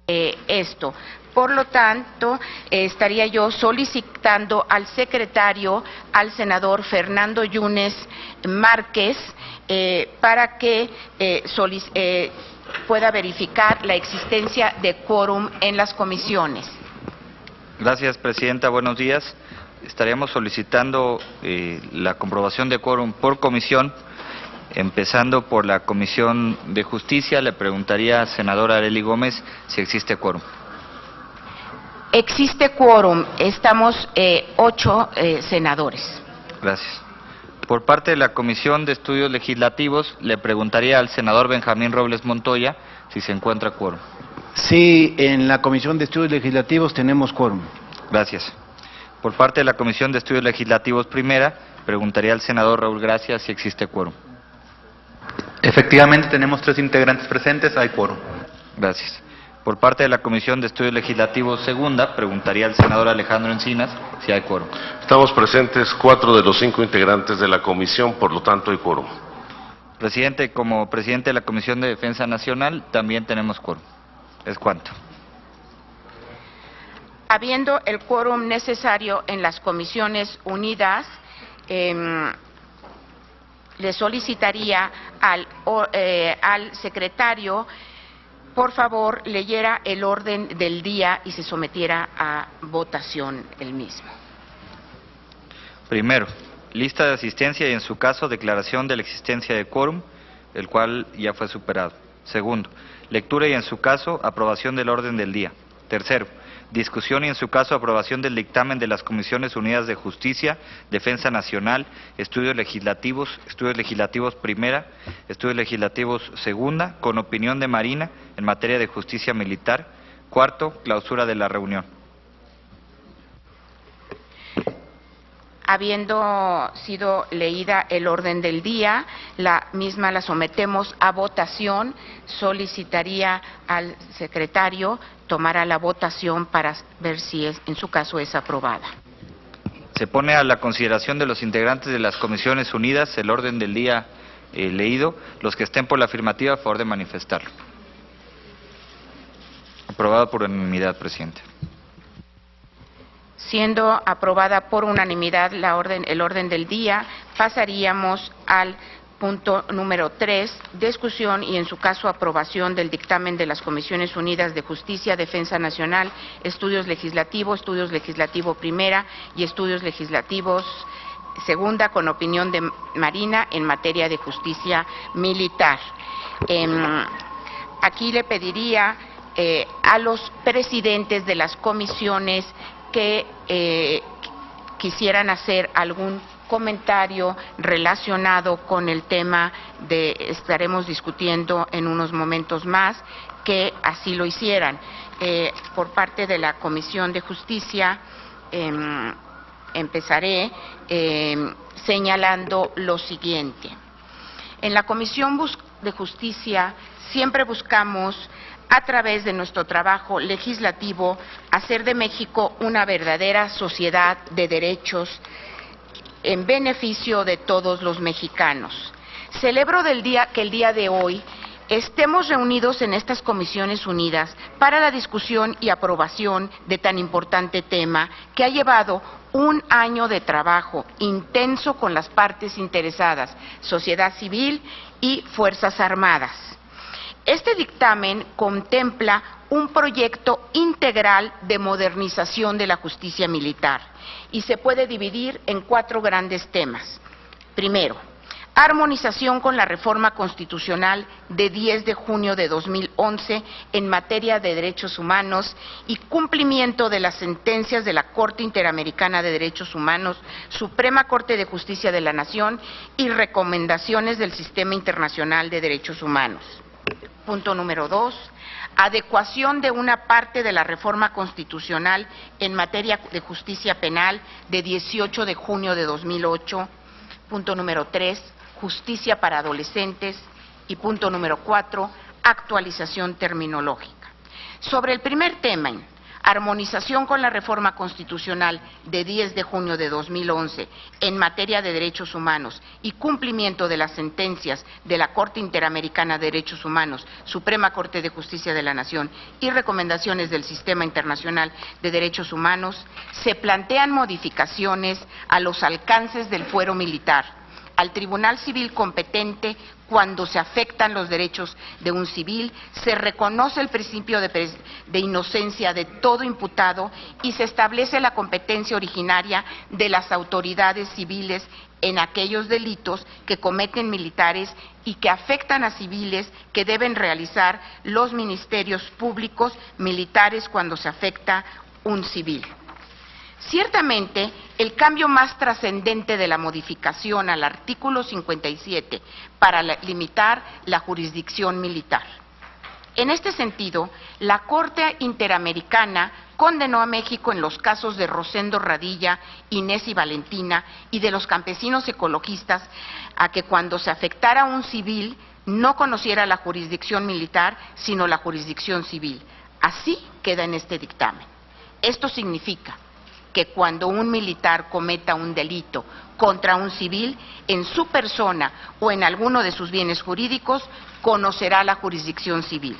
esto. Por lo tanto, estaría yo solicitando al secretario, al senador Fernando Yunes Márquez, para que pueda verificar la existencia de quórum en las comisiones. Gracias, presidenta. Buenos días. Estaríamos solicitando la comprobación de quórum por comisión, empezando por la Comisión de Justicia. Le preguntaría a senadora Arely Gómez si existe quórum. Existe quórum. Estamos 8 senadores. Gracias. Por parte de la Comisión de Estudios Legislativos, le preguntaría al senador Benjamín Robles Montoya si se encuentra quórum. Sí, en la Comisión de Estudios Legislativos tenemos quórum. Gracias. Por parte de la Comisión de Estudios Legislativos Primera, preguntaría al senador Raúl Gracia si existe quórum. Efectivamente, tenemos 3 integrantes presentes, hay quórum. Gracias. Por parte de la Comisión de Estudios Legislativos Segunda, preguntaría al senador Alejandro Encinas si hay quórum. Estamos presentes 4 de los 5 integrantes de la comisión, por lo tanto hay quórum. Presidente, como presidente de la Comisión de Defensa Nacional, también tenemos quórum. ¿Es cuánto? Habiendo el quórum necesario en las comisiones unidas, le solicitaría al secretario, por favor, leyera el orden del día y se sometiera a votación el mismo. Primero, lista de asistencia y, en su caso, declaración de la existencia de quórum, el cual ya fue superado. Segundo, lectura y, en su caso, aprobación del orden del día. Tercero, discusión y, en su caso, aprobación del dictamen de las Comisiones Unidas de Justicia, Defensa Nacional, Estudios Legislativos Primera, Estudios Legislativos Segunda, con opinión de Marina en materia de justicia militar. Cuarto, clausura de la reunión. Habiendo sido leída el orden del día, la misma la sometemos a votación. Solicitaría al secretario tomar a la votación para ver si en su caso es aprobada. Se pone a la consideración de los integrantes de las Comisiones Unidas el orden del día leído. Los que estén por la afirmativa, a favor de manifestarlo. Aprobado por unanimidad, presidente. Siendo aprobada por unanimidad el orden del día, pasaríamos al punto número 3, discusión y, en su caso, aprobación del dictamen de las Comisiones Unidas de Justicia, Defensa Nacional, Estudios Legislativos Primera y Estudios Legislativos Segunda, con opinión de Marina en materia de justicia militar. Aquí le pediría a los presidentes de las comisiones que quisieran hacer algún comentario relacionado con el tema estaremos discutiendo en unos momentos más, que así lo hicieran. Por parte de la Comisión de Justicia, empezaré señalando lo siguiente. En la Comisión de Justicia siempre buscamos, a través de nuestro trabajo legislativo, hacer de México una verdadera sociedad de derechos en beneficio de todos los mexicanos. Celebro que el día de hoy estemos reunidos en estas Comisiones Unidas para la discusión y aprobación de tan importante tema que ha llevado un año de trabajo intenso con las partes interesadas, sociedad civil y Fuerzas Armadas. Este dictamen contempla un proyecto integral de modernización de la justicia militar y se puede dividir en 4 grandes temas. Primero, armonización con la reforma constitucional de 10 de junio de 2011 en materia de derechos humanos y cumplimiento de las sentencias de la Corte Interamericana de Derechos Humanos, Suprema Corte de Justicia de la Nación y recomendaciones del Sistema Internacional de Derechos Humanos. Punto número 2, adecuación de una parte de la reforma constitucional en materia de justicia penal de 18 de junio de 2008. Punto número 3, justicia para adolescentes. Y punto número 4, actualización terminológica. Sobre el primer tema, armonización con la reforma constitucional de 10 de junio de 2011 en materia de derechos humanos y cumplimiento de las sentencias de la Corte Interamericana de Derechos Humanos, Suprema Corte de Justicia de la Nación y recomendaciones del Sistema Internacional de Derechos Humanos, se plantean modificaciones a los alcances del fuero militar, al Tribunal Civil competente cuando se afectan los derechos de un civil, se reconoce el principio de inocencia de todo imputado y se establece la competencia originaria de las autoridades civiles en aquellos delitos que cometen militares y que afectan a civiles que deben realizar los ministerios públicos militares cuando se afecta un civil. Ciertamente, el cambio más trascendente de la modificación al artículo 57 para limitar la jurisdicción militar. En este sentido, la Corte Interamericana condenó a México en los casos de Rosendo Radilla, Inés y Valentina y de los campesinos ecologistas a que cuando se afectara a un civil no conociera la jurisdicción militar, sino la jurisdicción civil. Así queda en este dictamen. Esto significa que cuando un militar cometa un delito contra un civil, en su persona o en alguno de sus bienes jurídicos, conocerá la jurisdicción civil.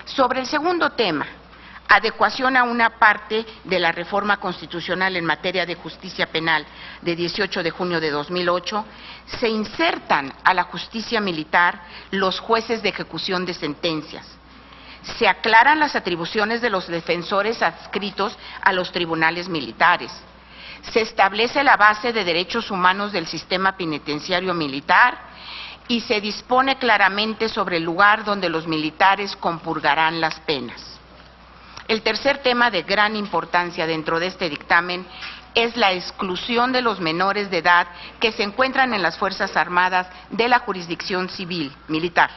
Sobre el segundo tema, adecuación a una parte de la reforma constitucional en materia de justicia penal de 18 de junio de 2008, se insertan a la justicia militar los jueces de ejecución de sentencias. Se aclaran las atribuciones de los defensores adscritos a los tribunales militares. Se establece la base de derechos humanos del sistema penitenciario militar y se dispone claramente sobre el lugar donde los militares compurgarán las penas. El tercer tema de gran importancia dentro de este dictamen es la exclusión de los menores de edad que se encuentran en las Fuerzas Armadas de la jurisdicción civil militar,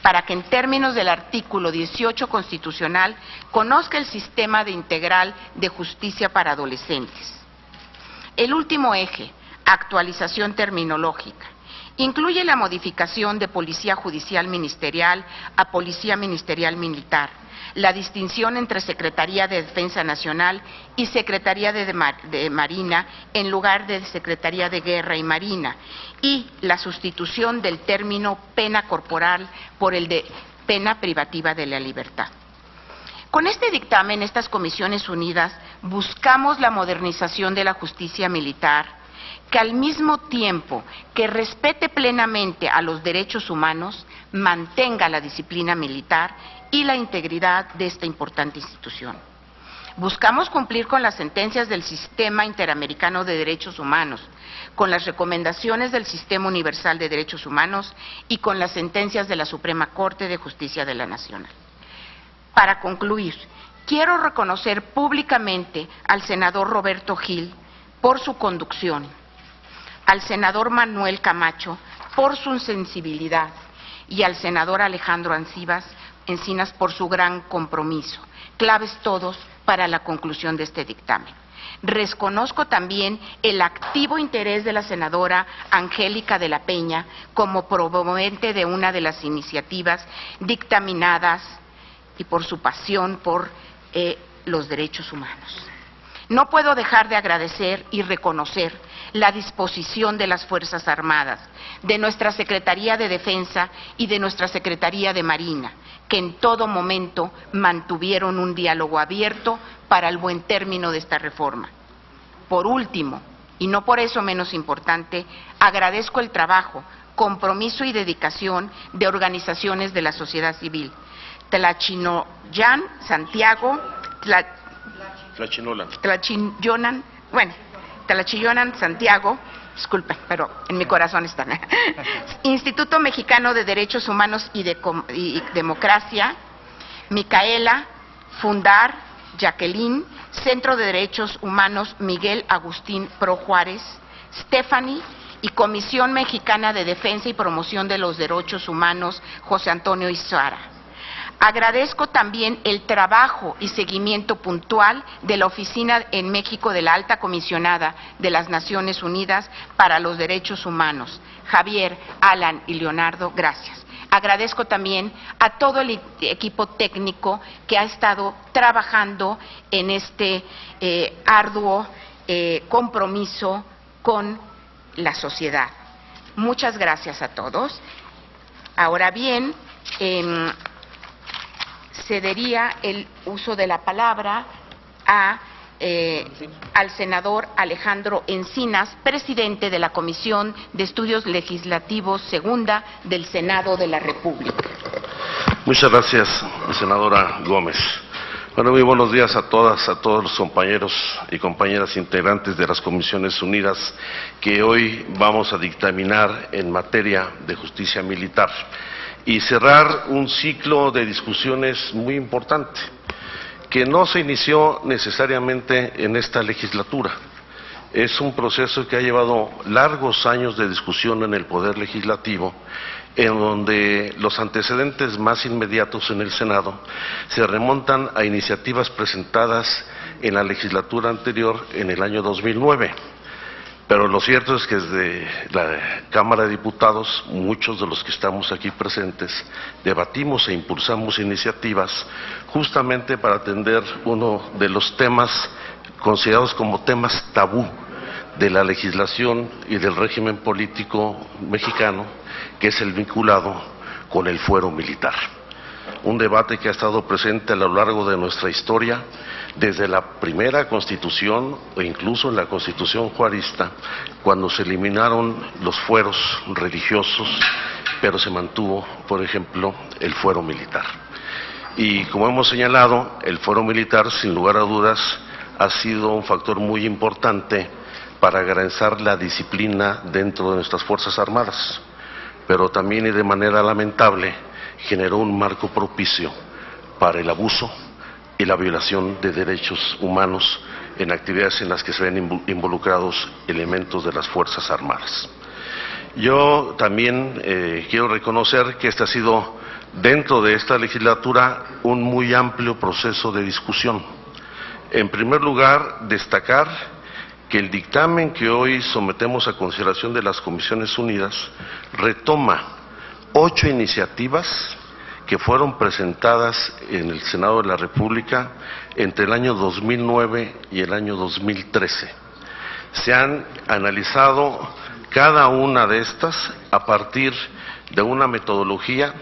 para que en términos del artículo 18 constitucional conozca el sistema de integral de justicia para adolescentes. El último eje, actualización terminológica, incluye la modificación de Policía Judicial Ministerial a Policía Ministerial Militar, la distinción entre Secretaría de Defensa Nacional y Secretaría de Marina en lugar de Secretaría de Guerra y Marina, y la sustitución del término pena corporal por el de pena privativa de la libertad. Con este dictamen, estas Comisiones Unidas buscamos la modernización de la justicia militar, que al mismo tiempo que respete plenamente a los derechos humanos, mantenga la disciplina militar y la integridad de esta importante institución. Buscamos cumplir con las sentencias del Sistema Interamericano de Derechos Humanos, con las recomendaciones del Sistema Universal de Derechos Humanos y con las sentencias de la Suprema Corte de Justicia de la Nación. Para concluir, quiero reconocer públicamente al senador Roberto Gil por su conducción, al senador Manuel Camacho por su sensibilidad y al senador Alejandro Encinas por su gran compromiso, claves todos para la conclusión de este dictamen. Reconozco también el activo interés de la senadora Angélica de la Peña como promovente de una de las iniciativas dictaminadas y por su pasión por los derechos humanos. No puedo dejar de agradecer y reconocer la disposición de las Fuerzas Armadas, de nuestra Secretaría de Defensa y de nuestra Secretaría de Marina, que en todo momento mantuvieron un diálogo abierto para el buen término de esta reforma. Por último, y no por eso menos importante, agradezco el trabajo, compromiso y dedicación de organizaciones de la sociedad civil. Tlachinoyan, Santiago, Tlachillonan, Santiago, disculpen, pero en mi corazón están. Instituto Mexicano de Derechos Humanos y Democracia, Micaela, Fundar, Jacqueline, Centro de Derechos Humanos Miguel Agustín Pro Juárez, Stephanie y Comisión Mexicana de Defensa y Promoción de los Derechos Humanos José Antonio Izara. Agradezco también el trabajo y seguimiento puntual de la Oficina en México de la Alta Comisionada de las Naciones Unidas para los Derechos Humanos. Javier, Alan y Leonardo, gracias. Agradezco también a todo el equipo técnico que ha estado trabajando en este arduo compromiso con la sociedad. Muchas gracias a todos. Ahora bien, cedería el uso de la palabra al senador Alejandro Encinas, presidente de la Comisión de Estudios Legislativos Segunda del Senado de la República. Muchas gracias, senadora Gómez. Bueno, muy buenos días a todas, a todos los compañeros y compañeras integrantes de las Comisiones Unidas que hoy vamos a dictaminar en materia de justicia militar y cerrar un ciclo de discusiones muy importante que no se inició necesariamente en esta legislatura. Es un proceso que ha llevado largos años de discusión en el Poder Legislativo, en donde los antecedentes más inmediatos en el Senado se remontan a iniciativas presentadas en la legislatura anterior en el año 2009. Pero lo cierto es que desde la Cámara de Diputados, muchos de los que estamos aquí presentes, debatimos e impulsamos iniciativas justamente para atender uno de los temas considerados como temas tabú de la legislación y del régimen político mexicano, que es el vinculado con el fuero militar. Un debate que ha estado presente a lo largo de nuestra historia, desde la primera Constitución o incluso en la Constitución juarista, cuando se eliminaron los fueros religiosos, pero se mantuvo, por ejemplo, el fuero militar. Y como hemos señalado, el fuero militar, sin lugar a dudas, ha sido un factor muy importante para garantizar la disciplina dentro de nuestras Fuerzas Armadas, pero también y de manera lamentable generó un marco propicio para el abuso y la violación de derechos humanos en actividades en las que se ven involucrados elementos de las Fuerzas Armadas. Yo también quiero reconocer que este ha sido, dentro de esta legislatura, un muy amplio proceso de discusión. En primer lugar, destacar que el dictamen que hoy sometemos a consideración de las Comisiones Unidas retoma 8 iniciativas que fueron presentadas en el Senado de la República entre el año 2009 y el año 2013. Se han analizado cada una de estas a partir de una metodología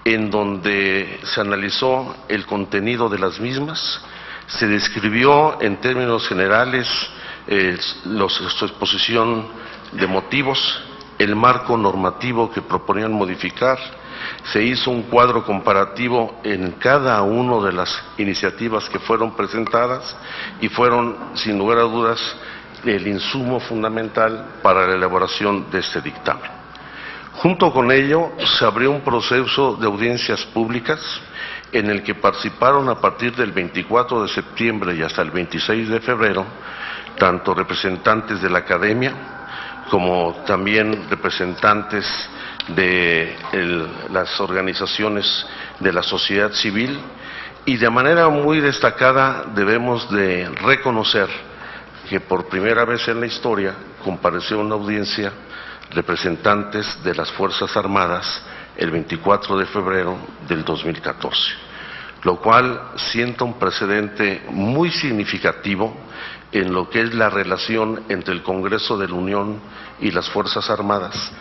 en donde se analizó el contenido de las mismas, se describió en términos generales su exposición de motivos, el marco normativo que proponían modificar, se hizo un cuadro comparativo en cada una de las iniciativas que fueron presentadas y fueron, sin lugar a dudas, el insumo fundamental para la elaboración de este dictamen. Junto con ello, se abrió un proceso de audiencias públicas en el que participaron a partir del 24 de septiembre y hasta el 26 de febrero, tanto representantes de la academia como también representantes de las organizaciones de la sociedad civil, y de manera muy destacada debemos de reconocer que por primera vez en la historia compareció a una audiencia representantes de las Fuerzas Armadas el 24 de febrero del 2014, lo cual sienta un precedente muy significativo en lo que es la relación entre el Congreso de la Unión y las Fuerzas Armadas,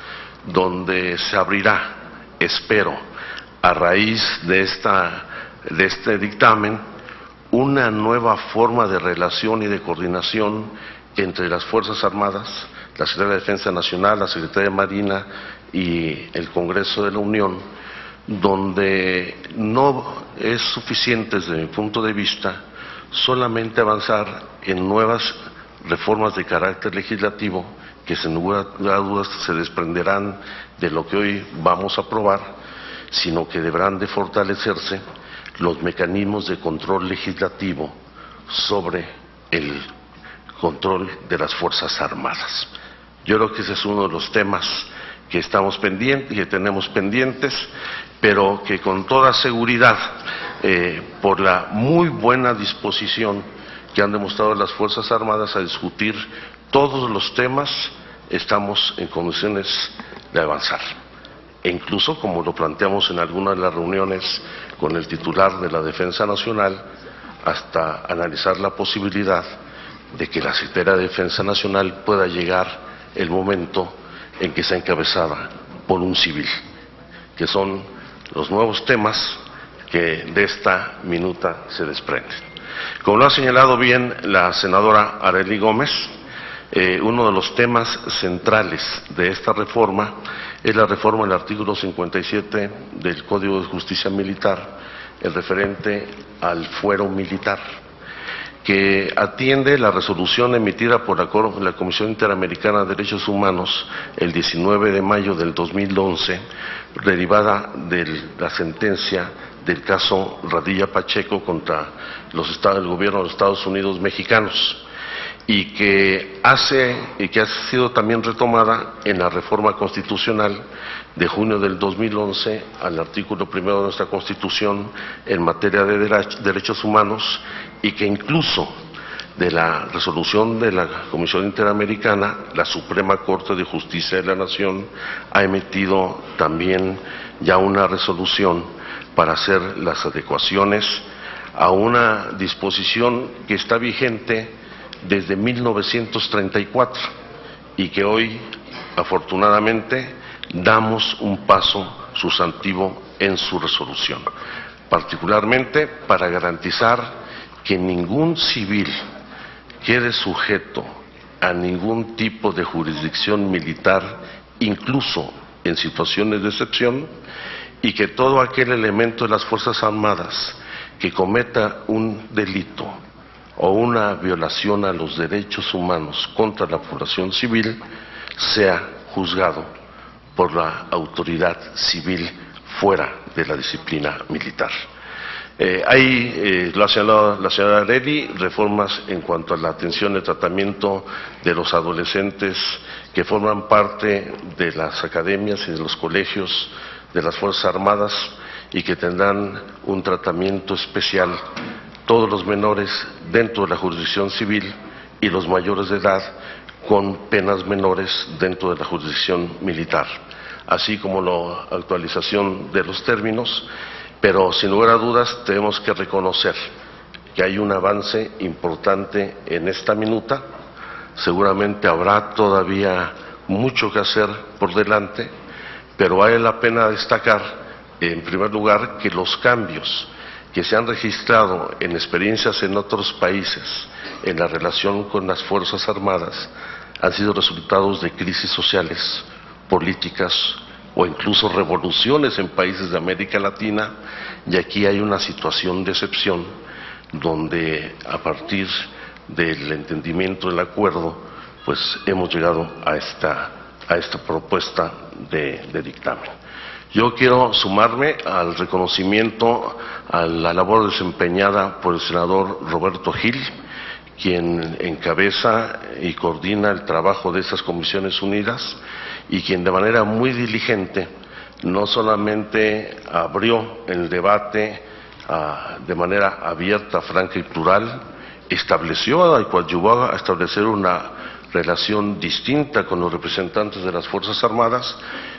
donde se abrirá, espero, a raíz de este dictamen, una nueva forma de relación y de coordinación entre las Fuerzas Armadas, la Secretaría de Defensa Nacional, la Secretaría de Marina y el Congreso de la Unión, donde no es suficiente desde mi punto de vista solamente avanzar en nuevas reformas de carácter legislativo que sin lugar a dudas se desprenderán de lo que hoy vamos a aprobar, sino que deberán de fortalecerse los mecanismos de control legislativo sobre el control de las Fuerzas Armadas. Yo creo que ese es uno de los temas que estamos pendientes, que tenemos pendientes, pero que con toda seguridad, por la muy buena disposición que han demostrado las Fuerzas Armadas a discutir todos los temas, estamos en condiciones de avanzar. e incluso, como lo planteamos en algunas de las reuniones con el titular de la Defensa Nacional, hasta analizar la posibilidad de que la Secretaría de Defensa Nacional pueda llegar el momento en que sea encabezada por un civil, que son los nuevos temas que de esta minuta se desprenden. Como lo ha señalado bien la senadora Arely Gómez, uno de los temas centrales de esta reforma es la reforma del artículo 57 del Código de Justicia Militar, el referente al fuero militar, que atiende la resolución emitida por la Comisión Interamericana de Derechos Humanos el 19 de mayo del 2011, derivada de la sentencia del caso Radilla Pacheco contra el gobierno de los Estados Unidos mexicanos, y que ha sido también retomada en la reforma constitucional de junio del 2011 al artículo primero de nuestra Constitución en materia de derechos humanos, y que incluso de la resolución de la Comisión Interamericana, la Suprema Corte de Justicia de la Nación ha emitido también ya una resolución para hacer las adecuaciones a una disposición que está vigente desde 1934 y que hoy, afortunadamente, damos un paso sustantivo en su resolución, particularmente para garantizar que ningún civil quede sujeto a ningún tipo de jurisdicción militar, incluso en situaciones de excepción, y que todo aquel elemento de las Fuerzas Armadas que cometa un delito o una violación a los derechos humanos contra la población civil sea juzgado por la autoridad civil fuera de la disciplina militar. Lo ha señalado la señora Arely, reformas en cuanto a la atención y tratamiento de los adolescentes que forman parte de las academias y de los colegios de las Fuerzas Armadas y que tendrán un tratamiento especial, todos los menores dentro de la jurisdicción civil y los mayores de edad con penas menores dentro de la jurisdicción militar, así como la actualización de los términos. Pero sin lugar a dudas tenemos que reconocer que hay un avance importante en esta minuta. Seguramente habrá todavía mucho que hacer por delante, pero vale la pena destacar, en primer lugar, que los cambios que se han registrado en experiencias en otros países en la relación con las Fuerzas Armadas han sido resultados de crisis sociales, políticas o incluso revoluciones en países de América Latina, y aquí hay una situación de excepción donde a partir del entendimiento del acuerdo pues hemos llegado a esta propuesta de dictamen. Yo quiero sumarme al reconocimiento a la labor desempeñada por el senador Roberto Gil, quien encabeza y coordina el trabajo de estas comisiones unidas y quien de manera muy diligente no solamente abrió el debate de manera abierta, franca y plural, estableció y coadyuvó a establecer una relación distinta con los representantes de las Fuerzas Armadas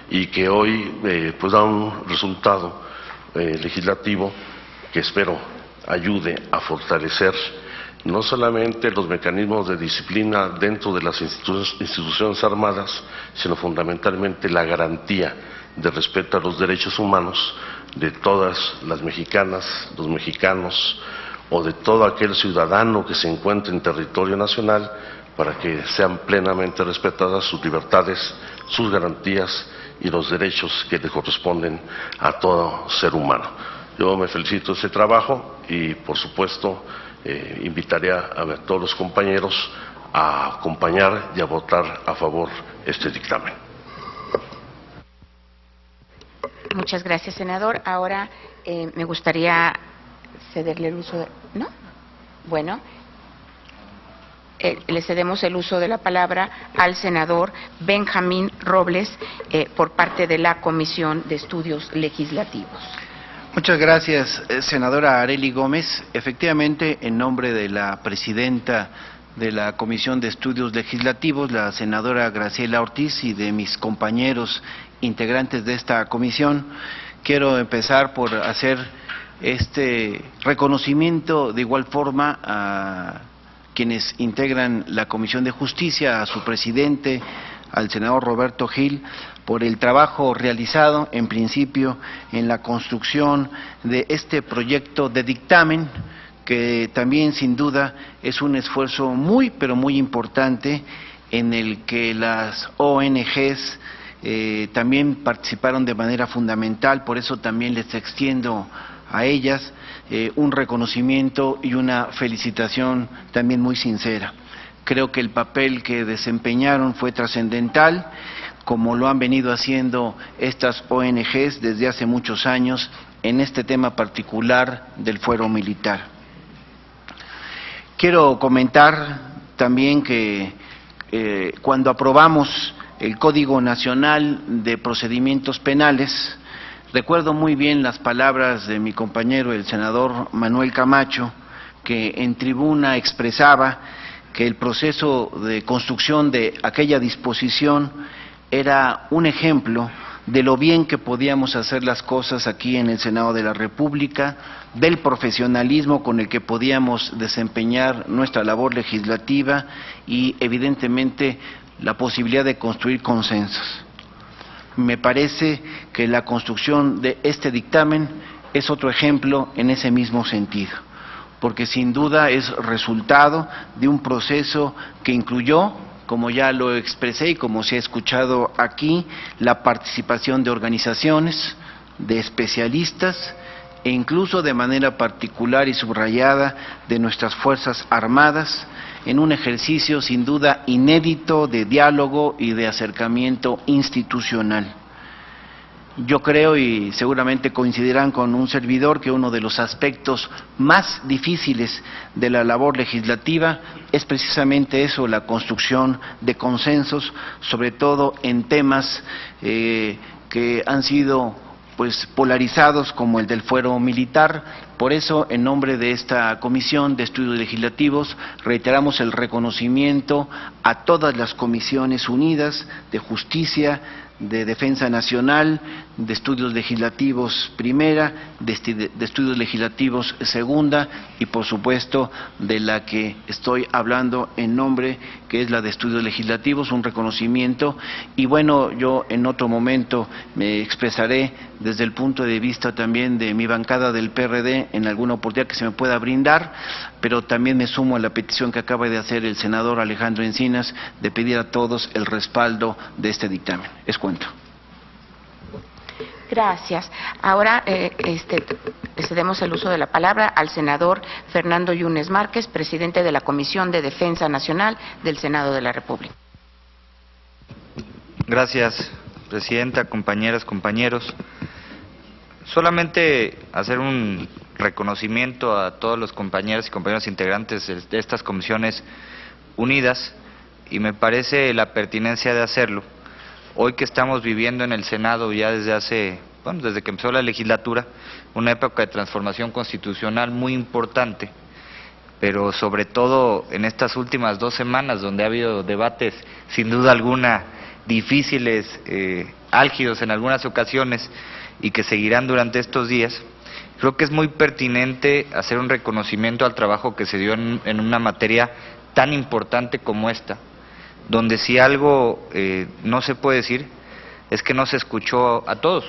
y que hoy pues da un resultado legislativo que espero ayude a fortalecer no solamente los mecanismos de disciplina dentro de las instituciones armadas, sino fundamentalmente la garantía de respeto a los derechos humanos de todas las mexicanas, los mexicanos o de todo aquel ciudadano que se encuentre en territorio nacional, para que sean plenamente respetadas sus libertades, sus garantías y los derechos que le corresponden a todo ser humano. Yo me felicito de ese trabajo y, por supuesto, invitaré a todos los compañeros a acompañar y a votar a favor este dictamen. Muchas gracias, senador. Ahora me gustaría cederle el uso de... ¿No? Bueno, le cedemos el uso de la palabra al senador Benjamín Robles por parte de la Comisión de Estudios Legislativos. Muchas gracias, senadora Arely Gómez. Efectivamente, en nombre de la presidenta de la Comisión de Estudios Legislativos, la senadora Graciela Ortiz, y de mis compañeros integrantes de esta comisión. Quiero empezar por hacer este reconocimiento de igual forma a quienes integran la Comisión de Justicia, a su presidente, al senador Roberto Gil, por el trabajo realizado, en principio, en la construcción de este proyecto de dictamen, que también, sin duda, es un esfuerzo muy, pero muy importante, en el que las ONGs también participaron de manera fundamental. Por eso también les extiendo a ellas un reconocimiento y una felicitación también muy sincera. Creo que el papel que desempeñaron fue trascendental, como lo han venido haciendo estas ONGs desde hace muchos años en este tema particular del fuero militar. Quiero comentar también que cuando aprobamos el Código Nacional de Procedimientos Penales, recuerdo muy bien las palabras de mi compañero, el senador Manuel Camacho, que en tribuna expresaba que el proceso de construcción de aquella disposición era un ejemplo de lo bien que podíamos hacer las cosas aquí en el Senado de la República, del profesionalismo con el que podíamos desempeñar nuestra labor legislativa y, evidentemente, la posibilidad de construir consensos. Me parece que la construcción de este dictamen es otro ejemplo en ese mismo sentido, porque sin duda es resultado de un proceso que incluyó, como ya lo expresé y como se ha escuchado aquí, la participación de organizaciones, de especialistas e incluso de manera particular y subrayada de nuestras Fuerzas Armadas, en un ejercicio sin duda inédito de diálogo y de acercamiento institucional. Yo creo, y seguramente coincidirán con un servidor, que uno de los aspectos más difíciles de la labor legislativa es precisamente eso, la construcción de consensos, sobre todo en temas que han sido polarizados, como el del fuero militar. Por eso, en nombre de esta Comisión de Estudios Legislativos, reiteramos el reconocimiento a todas las comisiones unidas de Justicia, de Defensa Nacional, de Estudios Legislativos Primera, de Estudios Legislativos Segunda y, por supuesto, de la que estoy hablando en nombre, que es la de Estudios Legislativos, un reconocimiento. Y bueno, yo en otro momento me expresaré desde el punto de vista también de mi bancada del PRD en alguna oportunidad que se me pueda brindar, pero también me sumo a la petición que acaba de hacer el senador Alejandro Encinas de pedir a todos el respaldo de este dictamen. Es cuanto. Gracias. Ahora cedemos el uso de la palabra al senador Fernando Yunes Márquez, presidente de la Comisión de Defensa Nacional del Senado de la República. Gracias, presidenta, compañeras, compañeros. Solamente hacer un reconocimiento a todos los compañeros y compañeros integrantes de estas comisiones unidas, y me parece la pertinencia de hacerlo hoy que estamos viviendo en el Senado ya desde que empezó la legislatura, una época de transformación constitucional muy importante, pero sobre todo en estas últimas 2 semanas, donde ha habido debates sin duda alguna difíciles, álgidos en algunas ocasiones, y que seguirán durante estos días. Creo que es muy pertinente hacer un reconocimiento al trabajo que se dio en una materia tan importante como esta, donde si algo no se puede decir es que no se escuchó a todos.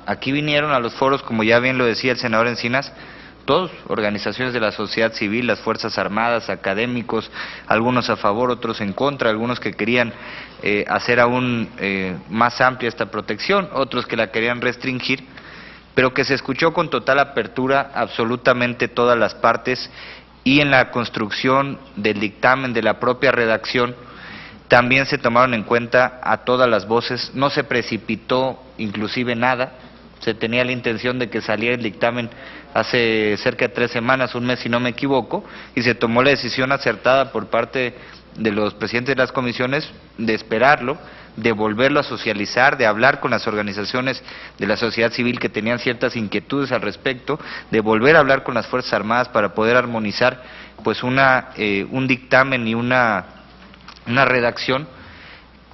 Aquí vinieron a los foros, como ya bien lo decía el senador Encinas, todos, organizaciones de la sociedad civil, las Fuerzas Armadas, académicos, algunos a favor, otros en contra, algunos que querían hacer aún más amplia esta protección, otros que la querían restringir, pero que se escuchó con total apertura absolutamente todas las partes, y en la construcción del dictamen, de la propia redacción, también se tomaron en cuenta a todas las voces. No se precipitó inclusive nada, se tenía la intención de que saliera el dictamen hace cerca de 3 semanas, un mes si no me equivoco, y se tomó la decisión acertada por parte de los presidentes de las comisiones de esperarlo, de volverlo a socializar, de hablar con las organizaciones de la sociedad civil que tenían ciertas inquietudes al respecto, de volver a hablar con las Fuerzas Armadas para poder armonizar un dictamen y una redacción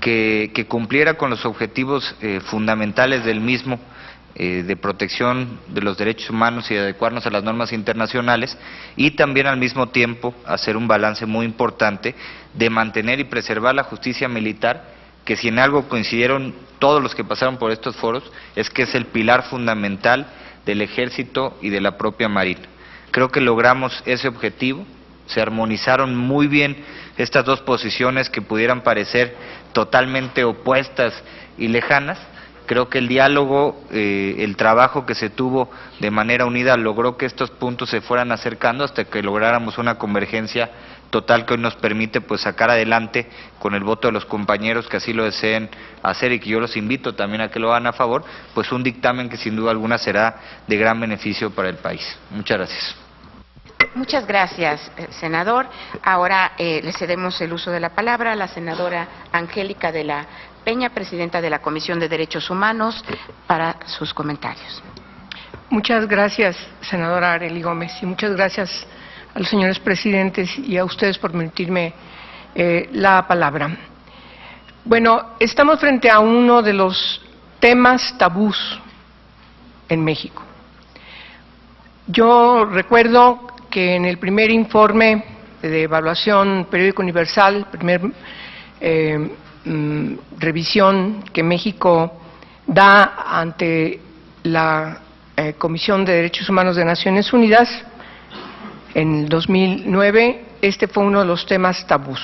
que cumpliera con los objetivos fundamentales del mismo, de protección de los derechos humanos y de adecuarnos a las normas internacionales, y también al mismo tiempo hacer un balance muy importante de mantener y preservar la justicia militar, que si en algo coincidieron todos los que pasaron por estos foros, es que es el pilar fundamental del Ejército y de la propia Marina. Creo que logramos ese objetivo, se armonizaron muy bien estas dos posiciones que pudieran parecer totalmente opuestas y lejanas. Creo que el diálogo, el trabajo que se tuvo de manera unida logró que estos puntos se fueran acercando hasta que lográramos una convergencia total que hoy nos permite pues sacar adelante con el voto de los compañeros que así lo deseen hacer y que yo los invito también a que lo hagan a favor, pues un dictamen que sin duda alguna será de gran beneficio para el país. Muchas gracias. Muchas gracias, senador. Ahora le cedemos el uso de la palabra a la senadora Angélica de la Peña, presidenta de la Comisión de Derechos Humanos, para sus comentarios. Muchas gracias, senadora Arely Gómez, y muchas gracias a los señores presidentes y a ustedes por permitirme la palabra. Bueno, estamos frente a uno de los temas tabús en México. Yo recuerdo que en el primer informe de evaluación Periódico Universal, revisión que México da ante la Comisión de Derechos Humanos de Naciones Unidas, en el 2009, este fue uno de los temas tabús,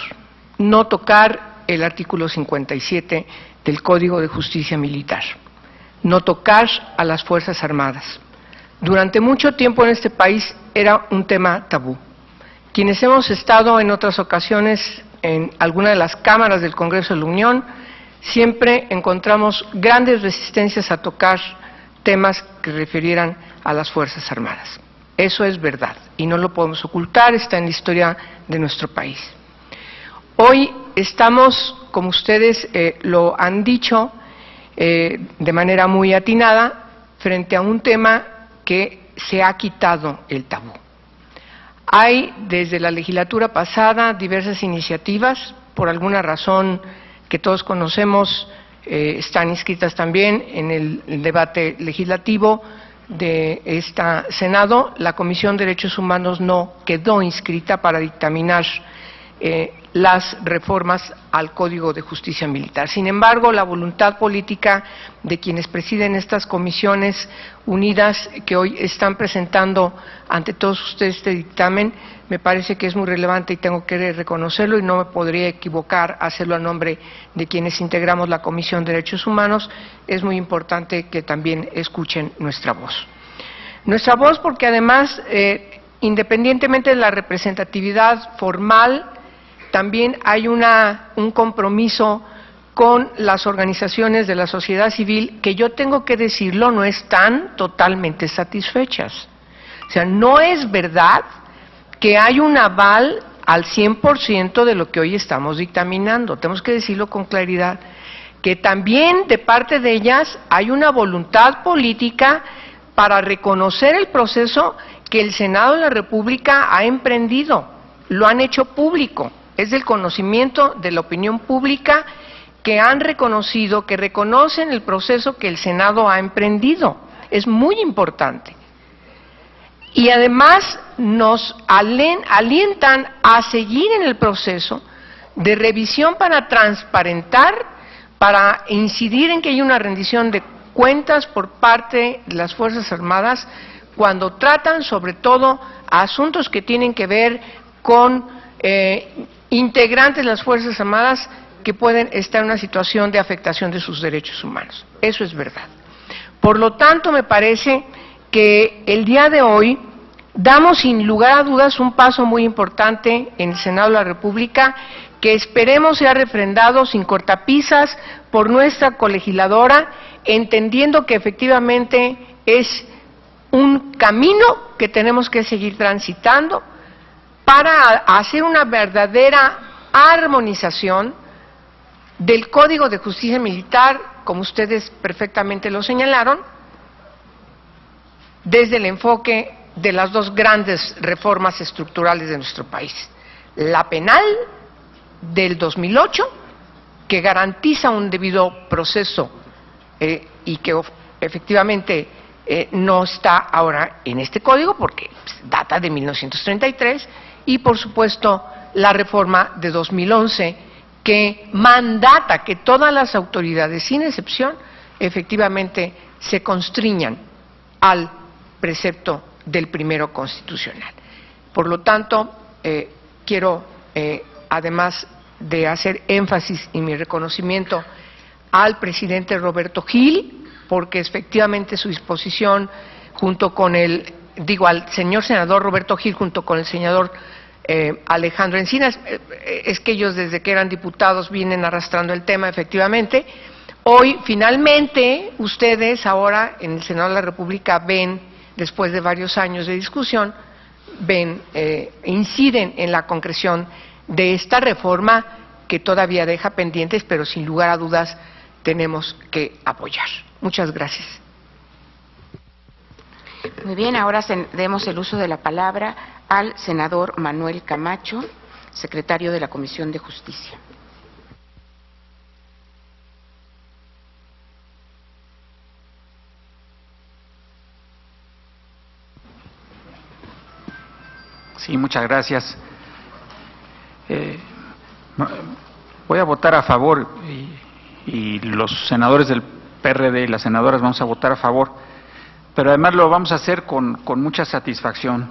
no tocar el artículo 57 del Código de Justicia Militar, no tocar a las Fuerzas Armadas. Durante mucho tiempo en este país era un tema tabú. Quienes hemos estado en otras ocasiones en alguna de las cámaras del Congreso de la Unión, siempre encontramos grandes resistencias a tocar temas que refirieran a las Fuerzas Armadas. Eso es verdad y no lo podemos ocultar, está en la historia de nuestro país. Hoy estamos, como ustedes lo han dicho de manera muy atinada, frente a un tema que se ha quitado el tabú. Hay desde la legislatura pasada diversas iniciativas, por alguna razón que todos conocemos, están inscritas también en el debate legislativo de este Senado. La Comisión de Derechos Humanos no quedó inscrita para dictaminar las reformas al Código de Justicia Militar. Sin embargo, la voluntad política de quienes presiden estas comisiones unidas que hoy están presentando ante todos ustedes este dictamen, me parece que es muy relevante y tengo que reconocerlo y no me podría equivocar hacerlo a nombre de quienes integramos la Comisión de Derechos Humanos. Es muy importante que también escuchen nuestra voz. Nuestra voz porque además, independientemente de la representatividad formal, también hay un compromiso con las organizaciones de la sociedad civil que yo tengo que decirlo, no están totalmente satisfechas. O sea, no es verdad que hay un aval al 100% de lo que hoy estamos dictaminando. Tenemos que decirlo con claridad, que también de parte de ellas hay una voluntad política para reconocer el proceso que el Senado de la República ha emprendido. Lo han hecho público. Es del conocimiento de la opinión pública que han reconocido, que reconocen el proceso que el Senado ha emprendido. Es muy importante. Y además nos alientan a seguir en el proceso de revisión para transparentar, para incidir en que haya una rendición de cuentas por parte de las Fuerzas Armadas cuando tratan sobre todo asuntos que tienen que ver con integrantes de las Fuerzas Armadas que pueden estar en una situación de afectación de sus derechos humanos. Eso es verdad. Por lo tanto, me parece que el día de hoy damos sin lugar a dudas un paso muy importante en el Senado de la República que esperemos sea refrendado sin cortapisas por nuestra colegisladora, entendiendo que efectivamente es un camino que tenemos que seguir transitando para hacer una verdadera armonización del Código de Justicia Militar, como ustedes perfectamente lo señalaron, desde el enfoque de las dos grandes reformas estructurales de nuestro país, la penal del 2008 que garantiza un debido proceso y que efectivamente no está ahora en este código porque data de 1933, y por supuesto la reforma de 2011 que mandata que todas las autoridades, sin excepción, efectivamente se constriñan al precepto del primero constitucional. Por lo tanto, quiero, además de hacer énfasis en mi reconocimiento al presidente Roberto Gil, porque efectivamente su disposición junto con al señor senador Roberto Gil junto con el senador Alejandro Encinas, es que ellos desde que eran diputados vienen arrastrando el tema efectivamente. Hoy finalmente ustedes ahora en el Senado de la República ven, después de varios años de discusión, inciden en la concreción de esta reforma que todavía deja pendientes, pero sin lugar a dudas tenemos que apoyar. Muchas gracias. Muy bien, ahora demos el uso de la palabra al senador Manuel Camacho, secretario de la Comisión de Justicia. Sí, muchas gracias. Voy a votar a favor y los senadores del PRD y las senadoras vamos a votar a favor, pero además lo vamos a hacer con mucha satisfacción,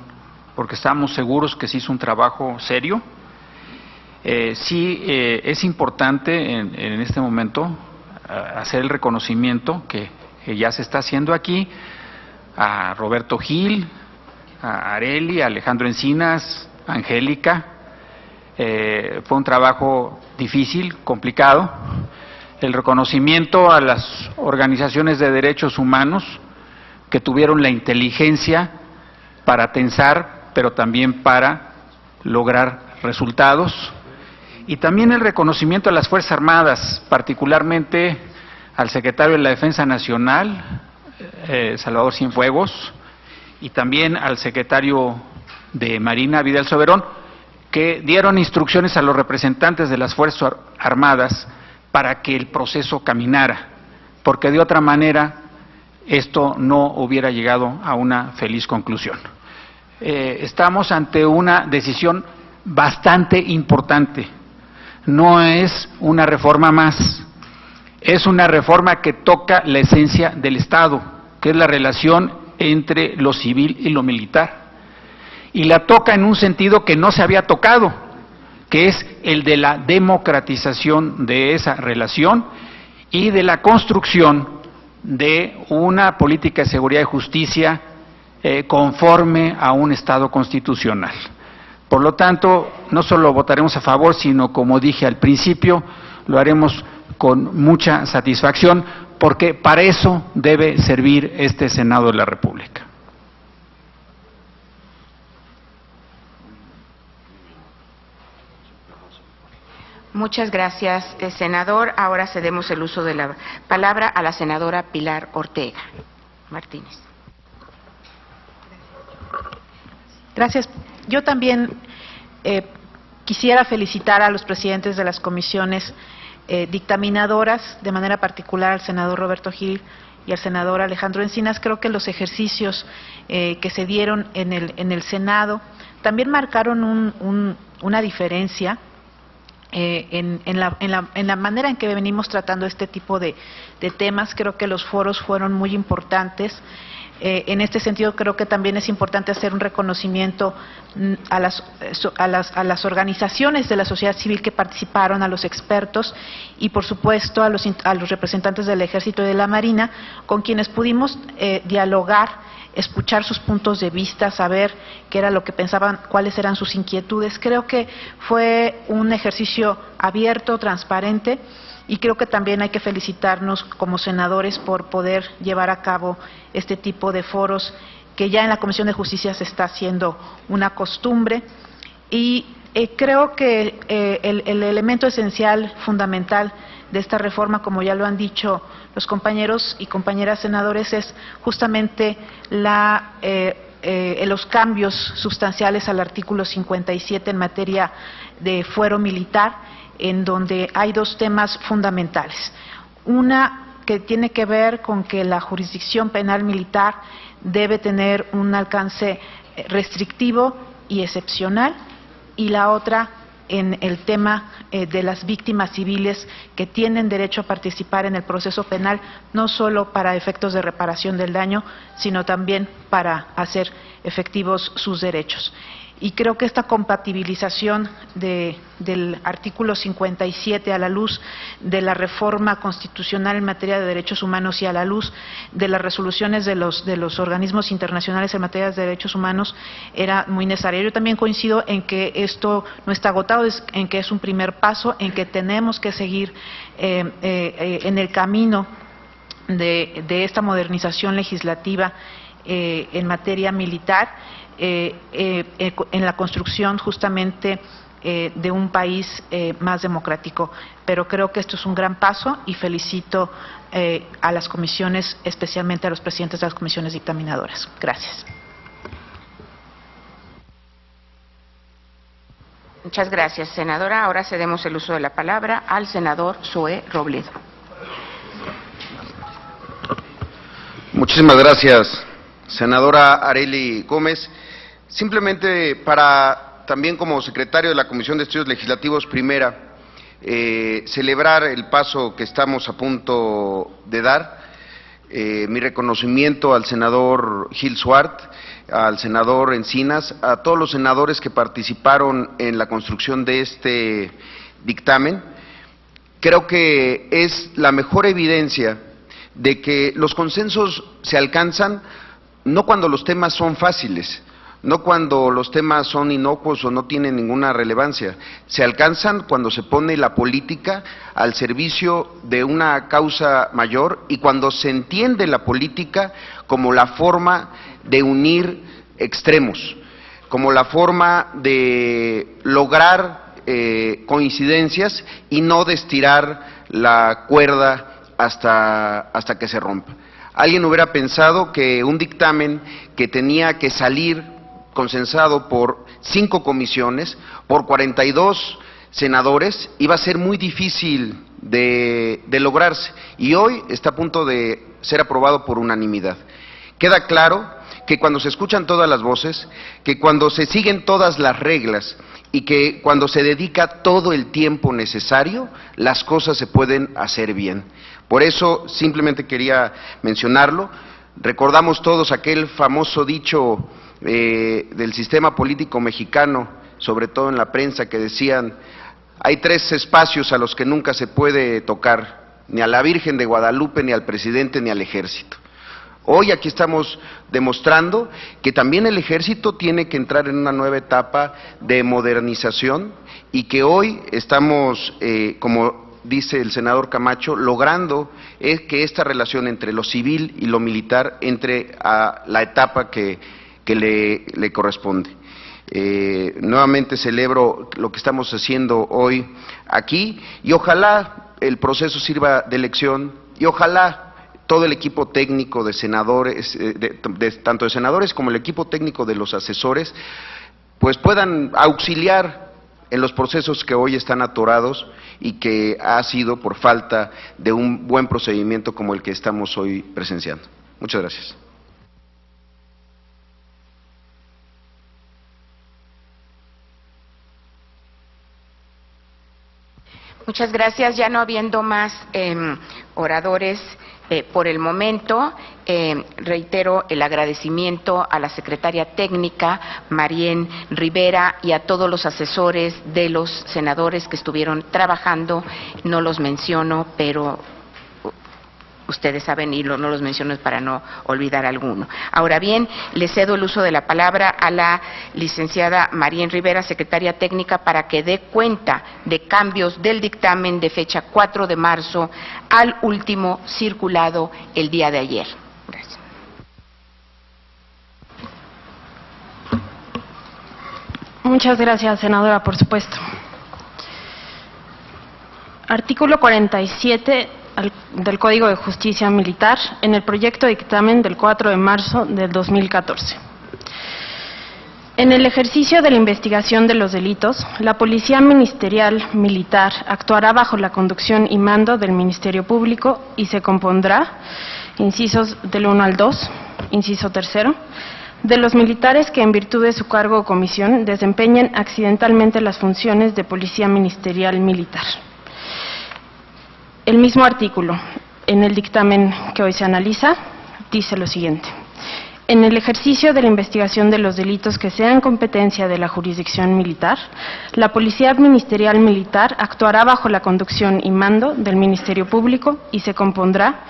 porque estamos seguros que se hizo un trabajo serio. Sí, es importante en este momento hacer el reconocimiento que ya se está haciendo aquí a Roberto Gil, a Arely, a Alejandro Encinas, a Angélica. Fue un trabajo difícil, complicado. El reconocimiento a las organizaciones de derechos humanos que tuvieron la inteligencia para tensar, pero también para lograr resultados. Y también el reconocimiento a las Fuerzas Armadas, particularmente al secretario de la Defensa Nacional, Salvador Cienfuegos, y también al secretario de Marina, Vidal Soberón, que dieron instrucciones a los representantes de las Fuerzas Armadas para que el proceso caminara, porque de otra manera esto no hubiera llegado a una feliz conclusión. Estamos ante una decisión bastante importante. No es una reforma más, es una reforma que toca la esencia del Estado, que es la relación entre lo civil y lo militar. Y la toca en un sentido que no se había tocado, que es el de la democratización de esa relación y de la construcción de una política de seguridad y justicia conforme a un Estado constitucional. Por lo tanto, no solo votaremos a favor, sino, como dije al principio, lo haremos con mucha satisfacción, porque para eso debe servir este Senado de la República. Muchas gracias, senador. Ahora cedemos el uso de la palabra a la senadora Pilar Ortega Martínez. Gracias. Yo también quisiera felicitar a los presidentes de las comisiones dictaminadoras, de manera particular al senador Roberto Gil y al senador Alejandro Encinas. Creo que los ejercicios que se dieron en el Senado también marcaron una diferencia en la manera en que venimos tratando este tipo de temas. Creo que los foros fueron muy importantes. En este sentido, creo que también es importante hacer un reconocimiento a las organizaciones de la sociedad civil que participaron, a los expertos y, por supuesto, a los representantes del Ejército y de la Marina, con quienes pudimos dialogar, escuchar sus puntos de vista, saber qué era lo que pensaban, cuáles eran sus inquietudes. Creo que fue un ejercicio abierto, transparente, y creo que también hay que felicitarnos como senadores por poder llevar a cabo este tipo de foros que ya en la Comisión de Justicia se está haciendo una costumbre. Y creo que el elemento esencial, fundamental de esta reforma, como ya lo han dicho los compañeros y compañeras senadores, es justamente los cambios sustanciales al artículo 57 en materia de fuero militar, en donde hay dos temas fundamentales. Una que tiene que ver con que la jurisdicción penal militar debe tener un alcance restrictivo y excepcional, y la otra en el tema de las víctimas civiles que tienen derecho a participar en el proceso penal, no solo para efectos de reparación del daño, sino también para hacer efectivos sus derechos. Y creo que esta compatibilización del artículo 57 a la luz de la reforma constitucional en materia de derechos humanos y a la luz de las resoluciones de los organismos internacionales en materia de derechos humanos era muy necesaria. Yo también coincido en que esto no está agotado, en que es un primer paso, en que tenemos que seguir en el camino de esta modernización legislativa en materia militar, en la construcción justamente de un país más democrático. Pero creo que esto es un gran paso y felicito a las comisiones, especialmente a los presidentes de las comisiones dictaminadoras. Gracias. Muchas gracias, senadora. Ahora cedemos el uso de la palabra al senador Zoé Robledo. Muchísimas gracias, senadora Arely Gómez. Simplemente para, también como secretario de la Comisión de Estudios Legislativos Primera, celebrar el paso que estamos a punto de dar. Mi reconocimiento al senador Gil Suart, al senador Encinas, a todos los senadores que participaron en la construcción de este dictamen. Creo que es la mejor evidencia de que los consensos se alcanzan no cuando los temas son fáciles, no cuando los temas son inocuos o no tienen ninguna relevancia, se alcanzan cuando se pone la política al servicio de una causa mayor y cuando se entiende la política como la forma de unir extremos, como la forma de lograr coincidencias y no de estirar la cuerda hasta que se rompa. Alguien hubiera pensado que un dictamen que tenía que salir consensado por 5 comisiones, por 42 senadores, iba a ser muy difícil de lograrse, y hoy está a punto de ser aprobado por unanimidad. Queda claro que cuando se escuchan todas las voces, que cuando se siguen todas las reglas y que cuando se dedica todo el tiempo necesario, las cosas se pueden hacer bien. Por eso simplemente quería mencionarlo. Recordamos todos aquel famoso dicho del sistema político mexicano, sobre todo en la prensa, que decían: hay 3 espacios a los que nunca se puede tocar, ni a la Virgen de Guadalupe, ni al presidente, ni al ejército. Hoy aquí estamos demostrando que también el ejército tiene que entrar en una nueva etapa de modernización y que hoy estamos, como dice el senador Camacho, logrando que esta relación entre lo civil y lo militar entre a la etapa que le corresponde. Nuevamente celebro lo que estamos haciendo hoy aquí y ojalá el proceso sirva de lección y ojalá todo el equipo técnico de senadores, tanto de senadores como el equipo técnico de los asesores, pues puedan auxiliar en los procesos que hoy están atorados y que ha sido por falta de un buen procedimiento como el que estamos hoy presenciando. Muchas gracias. Muchas gracias. Ya no habiendo más oradores por el momento, reitero el agradecimiento a la secretaria técnica, Marien Rivera, y a todos los asesores de los senadores que estuvieron trabajando. No los menciono, pero ustedes saben y no los menciono para no olvidar alguno. Ahora bien, le cedo el uso de la palabra a la licenciada Marien Rivera, secretaria técnica, para que dé cuenta de cambios del dictamen de fecha 4 de marzo al último circulado el día de ayer. Gracias. Muchas gracias, senadora, por supuesto. Artículo 47 del Código de Justicia Militar en el proyecto de dictamen del 4 de marzo del 2014. En el ejercicio de la investigación de los delitos, la Policía Ministerial Militar actuará bajo la conducción y mando del Ministerio Público y se compondrá, incisos del 1 al 2, inciso tercero, de los militares que en virtud de su cargo o comisión desempeñen accidentalmente las funciones de Policía Ministerial Militar. El mismo artículo, en el dictamen que hoy se analiza, dice lo siguiente. En el ejercicio de la investigación de los delitos que sean competencia de la jurisdicción militar, la Policía Ministerial Militar actuará bajo la conducción y mando del Ministerio Público y se compondrá,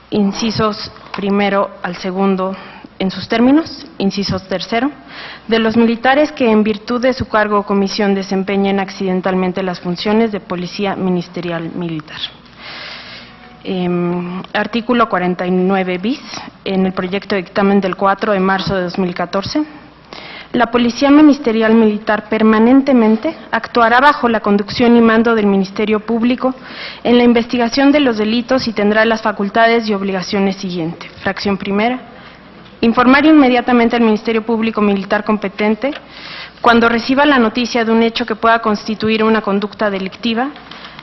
incisos primero al segundo en sus términos, incisos tercero, de los militares que en virtud de su cargo o comisión desempeñen accidentalmente las funciones de Policía Ministerial Militar. Artículo 49 bis, en el proyecto de dictamen del 4 de marzo de 2014, la Policía Ministerial Militar permanentemente actuará bajo la conducción y mando del Ministerio Público en la investigación de los delitos y tendrá las facultades y obligaciones siguientes. Fracción primera, informar inmediatamente al Ministerio Público Militar competente cuando reciba la noticia de un hecho que pueda constituir una conducta delictiva.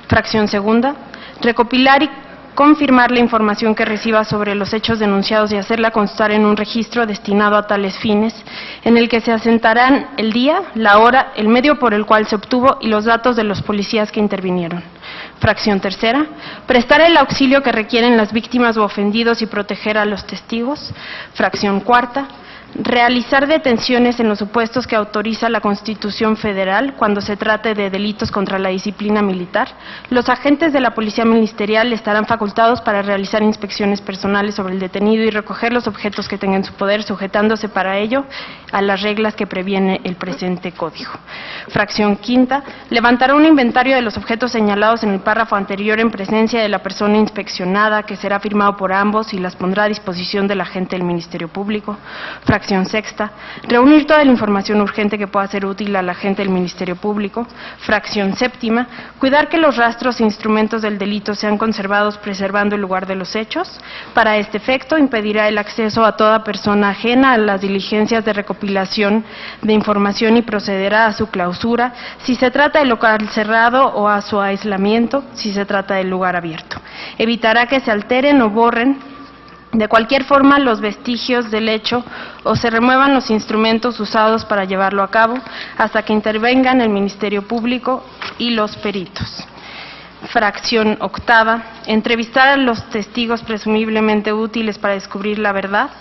Fracción segunda, recopilar y confirmar la información que reciba sobre los hechos denunciados y hacerla constar en un registro destinado a tales fines, en el que se asentarán el día, la hora, el medio por el cual se obtuvo y los datos de los policías que intervinieron. Fracción tercera, prestar el auxilio que requieren las víctimas o ofendidos y proteger a los testigos. Fracción cuarta, realizar detenciones en los supuestos que autoriza la Constitución Federal cuando se trate de delitos contra la disciplina militar. Los agentes de la Policía Ministerial estarán facultados para realizar inspecciones personales sobre el detenido y recoger los objetos que tenga en su poder, sujetándose para ello a las reglas que previene el presente Código. Fracción quinta, levantará un inventario de los objetos señalados en el párrafo anterior en presencia de la persona inspeccionada, que será firmado por ambos y las pondrá a disposición del agente del Ministerio Público. Fracción sexta, reunir toda la información urgente que pueda ser útil al agente del Ministerio Público. Fracción séptima, cuidar que los rastros e instrumentos del delito sean conservados preservando el lugar de los hechos. Para este efecto, impedirá el acceso a toda persona ajena a las diligencias de recopilación de información y procederá a su clausura si se trata de local cerrado o a su aislamiento si se trata de lugar abierto. Evitará que se alteren o borren de cualquier forma los vestigios del hecho o se remuevan los instrumentos usados para llevarlo a cabo hasta que intervengan el Ministerio Público y los peritos. Fracción octava, entrevistar a los testigos presumiblemente útiles para descubrir la verdad.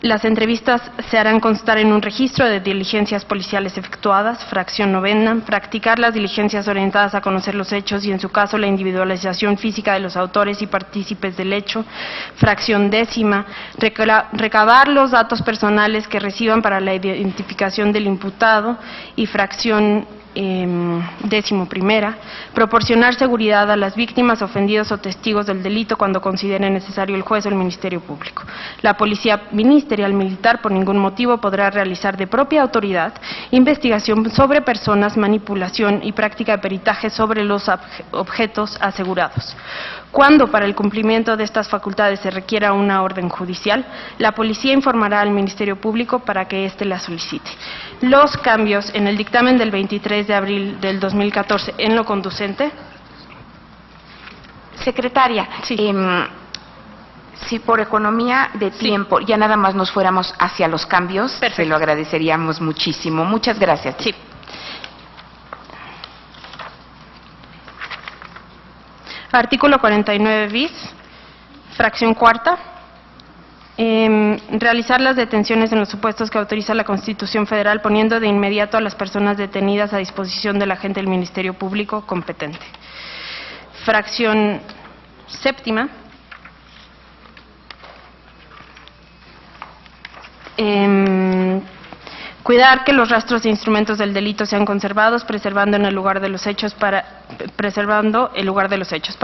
Las entrevistas se harán constar en un registro de diligencias policiales efectuadas. Fracción novena, practicar las diligencias orientadas a conocer los hechos y, en su caso, la individualización física de los autores y partícipes del hecho. Fracción décima, recabar los datos personales que reciban para la identificación del imputado. Y fracción décimo primera, proporcionar seguridad a las víctimas, ofendidos o testigos del delito cuando considere necesario el juez o el Ministerio Público. La Policía Ministerial Militar por ningún motivo podrá realizar de propia autoridad investigación sobre personas, manipulación y práctica de peritaje sobre los objetos asegurados. Cuando para el cumplimiento de estas facultades se requiera una orden judicial, la Policía informará al Ministerio Público para que éste la solicite. Los cambios en el dictamen del 23 de abril del 2014 en lo conducente. Secretaria, Sí. Si por economía de tiempo ya nada más nos fuéramos hacia los cambios, se lo agradeceríamos muchísimo. Muchas gracias. Sí. Artículo 49 bis, fracción cuarta. Realizar las detenciones en los supuestos que autoriza la Constitución Federal, poniendo de inmediato a las personas detenidas a disposición del agente del Ministerio Público competente. Fracción séptima. Cuidar que los rastros e instrumentos del delito sean conservados, preservando el lugar de los hechos. Para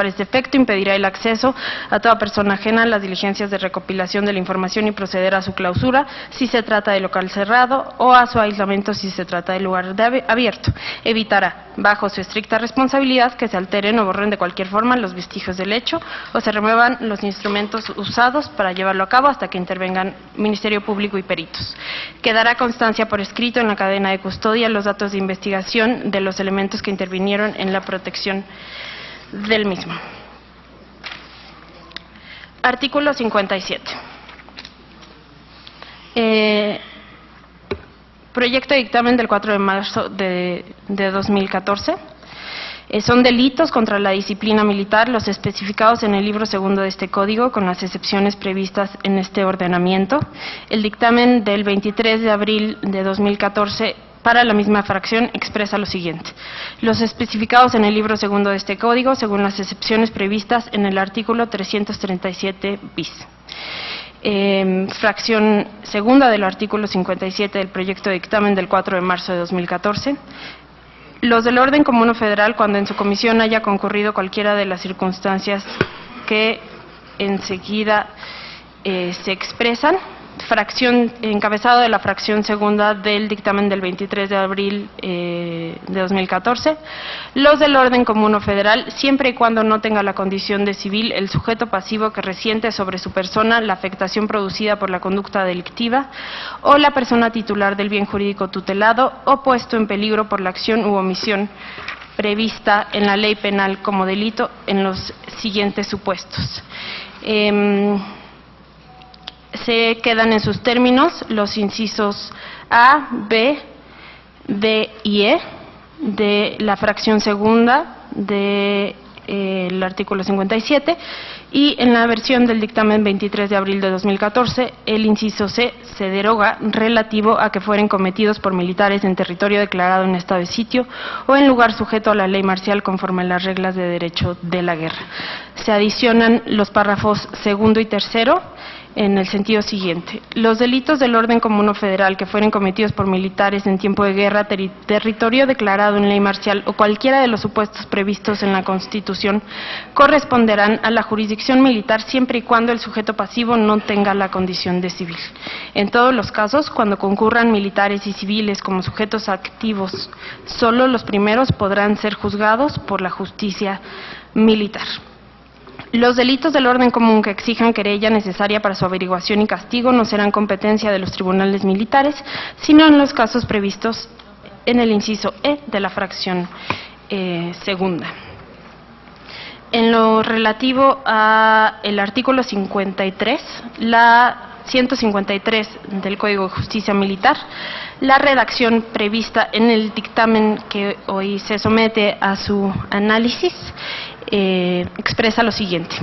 este efecto, impedirá el acceso a toda persona ajena a las diligencias de recopilación de la información y proceder a su clausura si se trata de local cerrado o a su aislamiento si se trata de lugar abierto. Evitará, bajo su estricta responsabilidad, que se alteren o borren de cualquier forma los vestigios del hecho o se remuevan los instrumentos usados para llevarlo a cabo hasta que intervengan Ministerio Público y peritos. Quedará constancia transfiere por escrito en la cadena de custodia los datos de investigación de los elementos que intervinieron en la protección del mismo. Artículo 57. Proyecto de dictamen del 4 de marzo de 2014. Son delitos contra la disciplina militar los especificados en el libro segundo de este código, con las excepciones previstas en este ordenamiento. El dictamen del 23 de abril de 2014 para la misma fracción expresa lo siguiente: los especificados en el libro segundo de este código, según las excepciones previstas en el artículo 337 bis. Fracción segunda del artículo 57 del proyecto de dictamen del 4 de marzo de 2014. Los del orden común o federal, cuando en su comisión haya concurrido cualquiera de las circunstancias que enseguida se expresan. Fracción, encabezado de la fracción segunda del dictamen del 23 de abril de 2014. Los del orden común o federal, siempre y cuando no tenga la condición de civil el sujeto pasivo que resiente sobre su persona la afectación producida por la conducta delictiva o la persona titular del bien jurídico tutelado o puesto en peligro por la acción u omisión prevista en la ley penal como delito en los siguientes supuestos. Se quedan en sus términos los incisos A, B, D y E de la fracción segunda del artículo 57, y en la versión del dictamen 23 de abril de 2014, el inciso C se deroga, relativo a que fueren cometidos por militares en territorio declarado en estado de sitio o en lugar sujeto a la ley marcial conforme a las reglas de derecho de la guerra. Se adicionan los párrafos segundo y tercero en el sentido siguiente: los delitos del orden común o federal que fueren cometidos por militares en tiempo de guerra, territorio declarado en ley marcial o cualquiera de los supuestos previstos en la Constitución corresponderán a la jurisdicción militar siempre y cuando el sujeto pasivo no tenga la condición de civil. En todos los casos, cuando concurran militares y civiles como sujetos activos, solo los primeros podrán ser juzgados por la justicia militar. Los delitos del orden común que exijan querella necesaria para su averiguación y castigo no serán competencia de los tribunales militares, sino en los casos previstos en el inciso E de la fracción segunda. En lo relativo a el artículo 53, la 153 del Código de Justicia Militar, la redacción prevista en el dictamen que hoy se somete a su análisis expresa lo siguiente: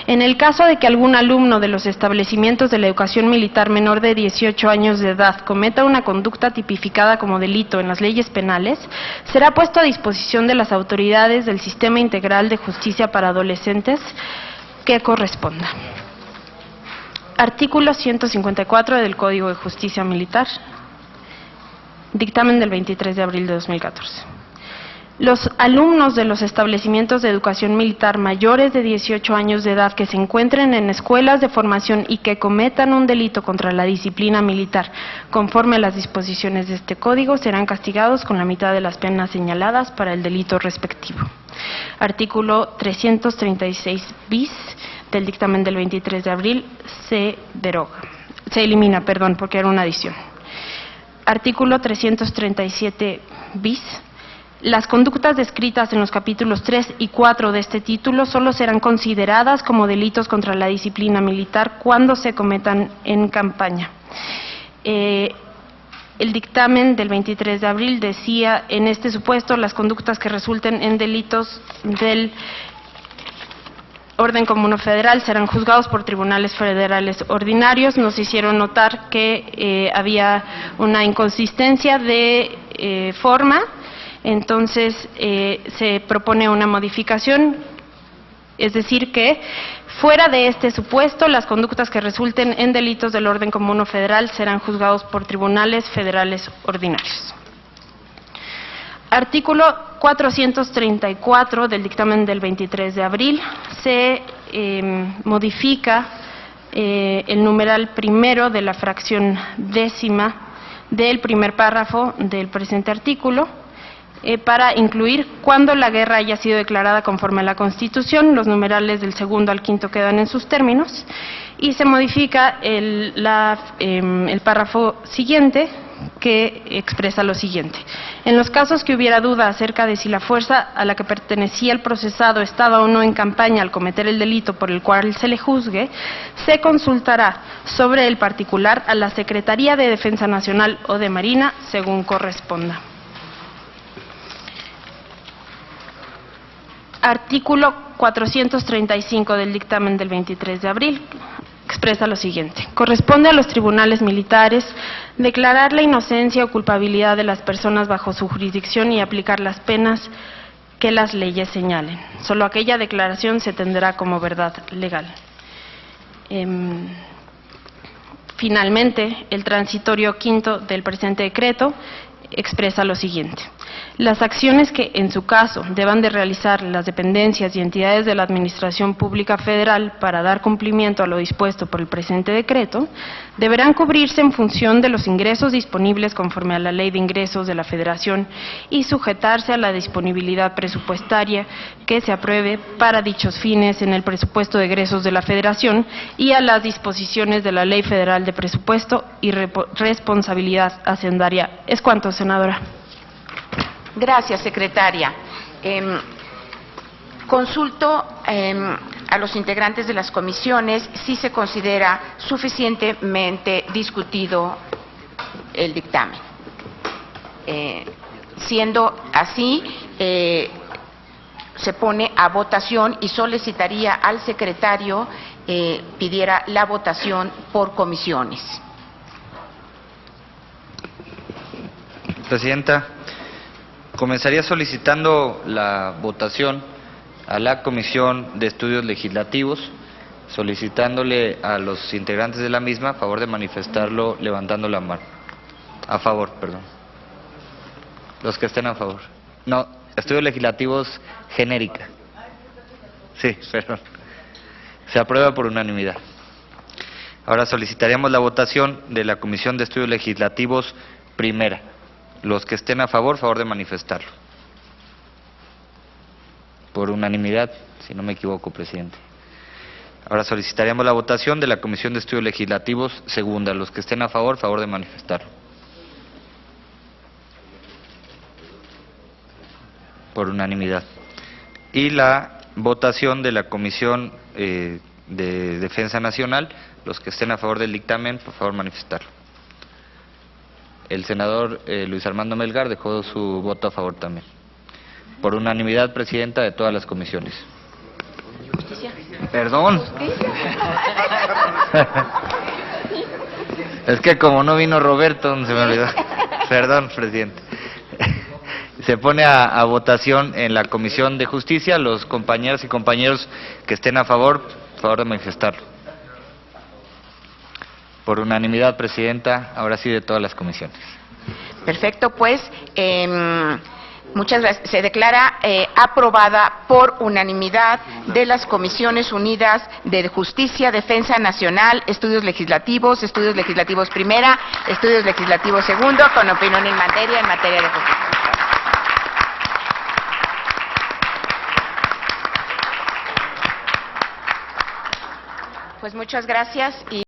en el caso de que algún alumno de los establecimientos de la educación militar menor de 18 años de edad cometa una conducta tipificada como delito en las leyes penales, será puesto a disposición de las autoridades del Sistema Integral de Justicia para Adolescentes que corresponda. Artículo 154 del Código de Justicia Militar, dictamen del 23 de abril de 2014. Los alumnos de los establecimientos de educación militar mayores de 18 años de edad que se encuentren en escuelas de formación y que cometan un delito contra la disciplina militar conforme a las disposiciones de este código serán castigados con la mitad de las penas señaladas para el delito respectivo. Artículo 336 bis del dictamen del 23 de abril se elimina, porque era una adición. Artículo 337 bis. Las conductas descritas en los capítulos 3 y 4 de este título solo serán consideradas como delitos contra la disciplina militar cuando se cometan en campaña. El dictamen del 23 de abril decía: en este supuesto, las conductas que resulten en delitos del orden común o federal serán juzgados por tribunales federales ordinarios. Nos hicieron notar que había una inconsistencia de forma. Entonces, se propone una modificación, es decir, que fuera de este supuesto, las conductas que resulten en delitos del orden común o federal serán juzgados por tribunales federales ordinarios. Artículo 434 del dictamen del 23 de abril, se modifica el numeral primero de la fracción décima del primer párrafo del presente artículo, para incluir: cuando la guerra haya sido declarada conforme a la Constitución. Los numerales del segundo al quinto quedan en sus términos, y se modifica el párrafo siguiente, que expresa lo siguiente. En los casos que hubiera duda acerca de si la fuerza a la que pertenecía el procesado estaba o no en campaña al cometer el delito por el cual se le juzgue, se consultará sobre el particular a la Secretaría de Defensa Nacional o de Marina, según corresponda. Artículo 435 del dictamen del 23 de abril. Expresa lo siguiente. Corresponde a los tribunales militares declarar la inocencia o culpabilidad de las personas bajo su jurisdicción y aplicar las penas que las leyes señalen. Solo aquella declaración se tendrá como verdad legal. Finalmente, el transitorio quinto del presente decreto expresa lo siguiente. Las acciones que, en su caso, deban de realizar las dependencias y entidades de la Administración Pública Federal para dar cumplimiento a lo dispuesto por el presente decreto, deberán cubrirse en función de los ingresos disponibles conforme a la Ley de Ingresos de la Federación y sujetarse a la disponibilidad presupuestaria que se apruebe para dichos fines en el presupuesto de egresos de la Federación y a las disposiciones de la Ley Federal de Presupuesto y Responsabilidad Hacendaria. Es cuanto, senadora. Gracias, secretaria. Consulto a los integrantes de las comisiones si se considera suficientemente discutido el dictamen. Siendo así, se pone a votación y solicitaría al secretario pidiera la votación por comisiones. Presidenta, comenzaría solicitando la votación a la Comisión de Estudios Legislativos, solicitándole a los integrantes de la misma a favor de manifestarlo levantando la mano. A favor, perdón. Los que estén a favor. No, Estudios Legislativos genérica. Sí, perdón. Se aprueba por unanimidad. Ahora solicitaríamos la votación de la Comisión de Estudios Legislativos primera. Los que estén a favor de manifestarlo. Por unanimidad, si no me equivoco, presidente. Ahora solicitaríamos la votación de la Comisión de Estudios Legislativos segunda. Los que estén a favor de manifestarlo. Por unanimidad. Y la votación de la Comisión de Defensa Nacional. Los que estén a favor del dictamen, por favor, manifestarlo. El senador Luis Armando Melgar dejó su voto a favor también. Por unanimidad, presidenta, de todas las comisiones. ¿Justicia? Perdón. Es que como no vino Roberto, se me olvidó. Perdón, presidente. Se pone a votación en la Comisión de Justicia. Los compañeras y compañeros que estén a favor de manifestarlo. Por unanimidad, presidenta, ahora sí de todas las comisiones. Perfecto, pues, muchas gracias. Se declara aprobada por unanimidad de las Comisiones Unidas de Justicia, Defensa Nacional, Estudios Legislativos primera, Estudios Legislativos segundo, con opinión en materia de justicia. Pues muchas gracias y